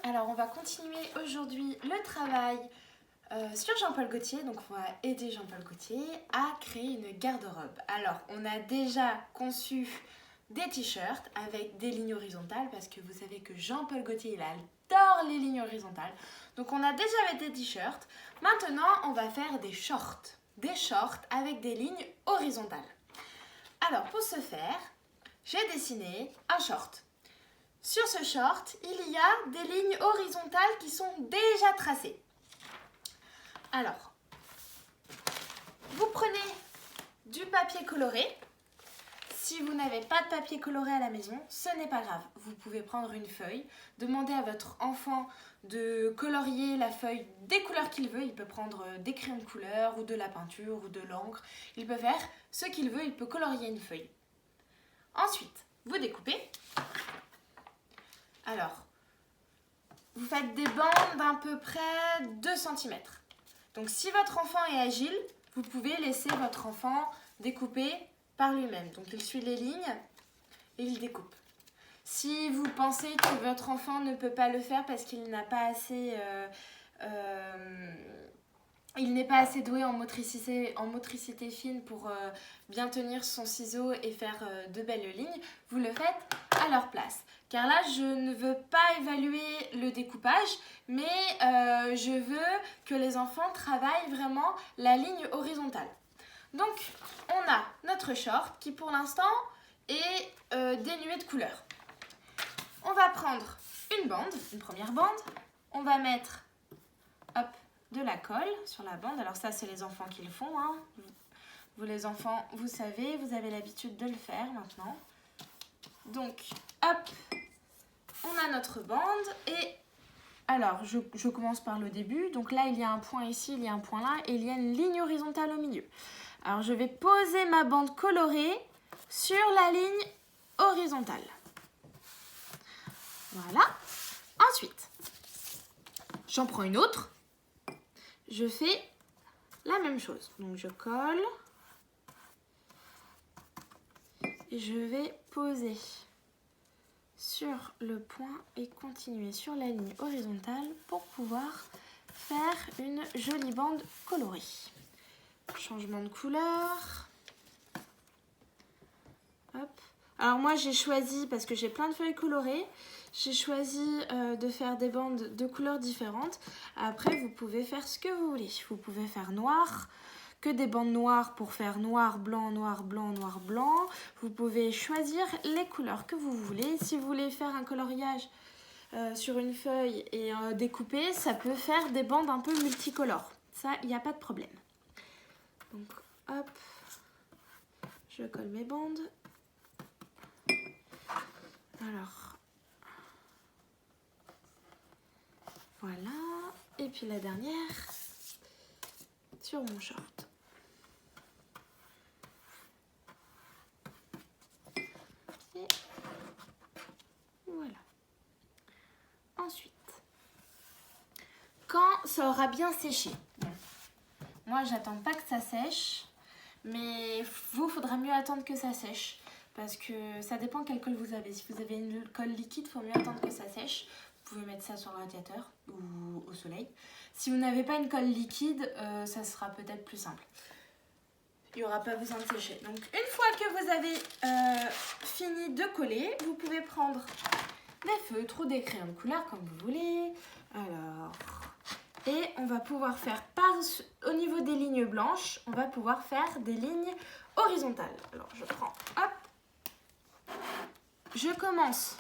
Alors on va continuer aujourd'hui le travail sur Jean-Paul Gaultier. Donc on va aider Jean-Paul Gaultier à créer une garde-robe. Alors on a déjà conçu des t-shirts avec des lignes horizontales parce que vous savez que Jean-Paul Gaultier il adore les lignes horizontales. Donc on a déjà fait des t-shirts. Maintenant on va faire des shorts avec des lignes horizontales. Alors pour ce faire, j'ai dessiné un short. Sur ce short, il y a des lignes horizontales qui sont déjà tracées. Alors, vous prenez du papier coloré. Si vous n'avez pas de papier coloré à la maison, ce n'est pas grave. Vous pouvez prendre une feuille, demander à votre enfant de colorier la feuille des couleurs qu'il veut. Il peut prendre des crayons de couleur ou de la peinture ou de l'encre. Il peut faire ce qu'il veut, il peut colorier une feuille. Ensuite, vous découpez. Alors, vous faites des bandes d'à peu près 2 cm. Donc si votre enfant est agile, vous pouvez laisser votre enfant découper par lui-même. Donc il suit les lignes et il découpe. Si vous pensez que votre enfant ne peut pas le faire parce qu'il n'a pas assez... il n'est pas assez doué en motricité fine pour bien tenir son ciseau et faire de belles lignes, vous le faites à leur place. Car là, je ne veux pas évaluer le découpage, mais je veux que les enfants travaillent vraiment la ligne horizontale. Donc, on a notre short qui pour l'instant est dénué de couleurs. On va prendre une bande, une première bande. On va mettre, hop, de la colle sur la bande. Alors ça, c'est les enfants qui le font, hein. Vous les enfants, vous savez, vous avez l'habitude de le faire maintenant. Donc, hop, on a notre bande et alors, je commence par le début. Donc là, il y a un point ici, il y a un point là et il y a une ligne horizontale au milieu. Alors, je vais poser ma bande colorée sur la ligne horizontale. Voilà. Ensuite, j'en prends une autre. Je fais la même chose. Donc, je colle et je vais poser sur le point et continuer sur la ligne horizontale pour pouvoir faire une jolie bande colorée. Changement de couleur. Hop. Alors moi j'ai choisi, parce que j'ai plein de feuilles colorées, j'ai choisi de faire des bandes de couleurs différentes. Après vous pouvez faire ce que vous voulez. Vous pouvez faire noir, que des bandes noires pour faire noir, blanc, noir, blanc, noir, blanc. Vous pouvez choisir les couleurs que vous voulez. Si vous voulez faire un coloriage sur une feuille et découper, ça peut faire des bandes un peu multicolores. Ça, il n'y a pas de problème. Donc, hop, je colle mes bandes. Alors, voilà. Et puis la dernière sur mon short. Et voilà. Ensuite, quand ça aura bien séché, bon, moi j'attends pas que ça sèche, mais vous, faudra mieux attendre que ça sèche parce que ça dépend quelle colle vous avez. Si vous avez une colle liquide, il faut mieux attendre que ça sèche. Vous pouvez mettre ça sur le radiateur ou au soleil. Si vous n'avez pas une colle liquide, ça sera peut-être plus simple. Il n'y aura pas besoin de sécher. Donc une fois que vous avez fini de coller, vous pouvez prendre des feutres ou des crayons de couleur comme vous voulez. Alors, et on va pouvoir faire au niveau des lignes blanches, on va pouvoir faire des lignes horizontales. Alors je prends, hop, je commence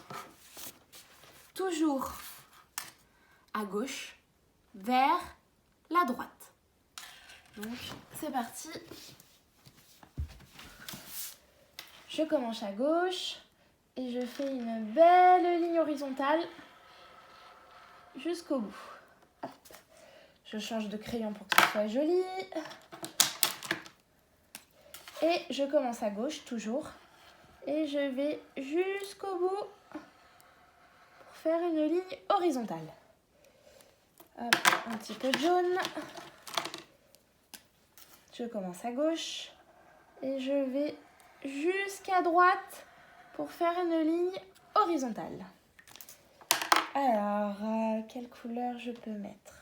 toujours à gauche vers la droite. Donc c'est parti. Je commence à gauche et je fais une belle ligne horizontale jusqu'au bout. Hop. Je change de crayon pour que ce soit joli. Et je commence à gauche toujours. Et je vais jusqu'au bout pour faire une ligne horizontale. Hop, un petit peu de jaune. Je commence à gauche. Et je vais jusqu'à droite pour faire une ligne horizontale. Alors, quelle couleur je peux mettre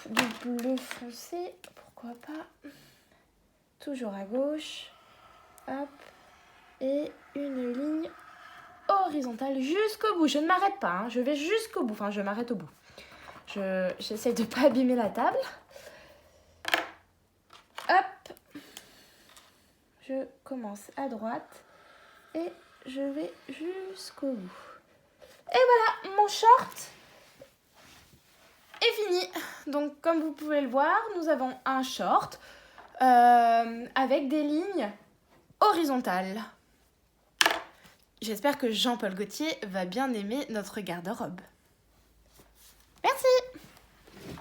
du bleu foncé, pourquoi pas. Toujours à gauche. Hop. Et une ligne horizontale jusqu'au bout. Je ne m'arrête pas, hein. Je vais jusqu'au bout. Enfin, je m'arrête au bout. J'essaie de ne pas abîmer la table. Hop. Je commence à droite et je vais jusqu'au bout. Et voilà, mon short est fini. Donc, comme vous pouvez le voir, nous avons un short avec des lignes horizontales. J'espère que Jean-Paul Gaultier va bien aimer notre garde-robe. Merci!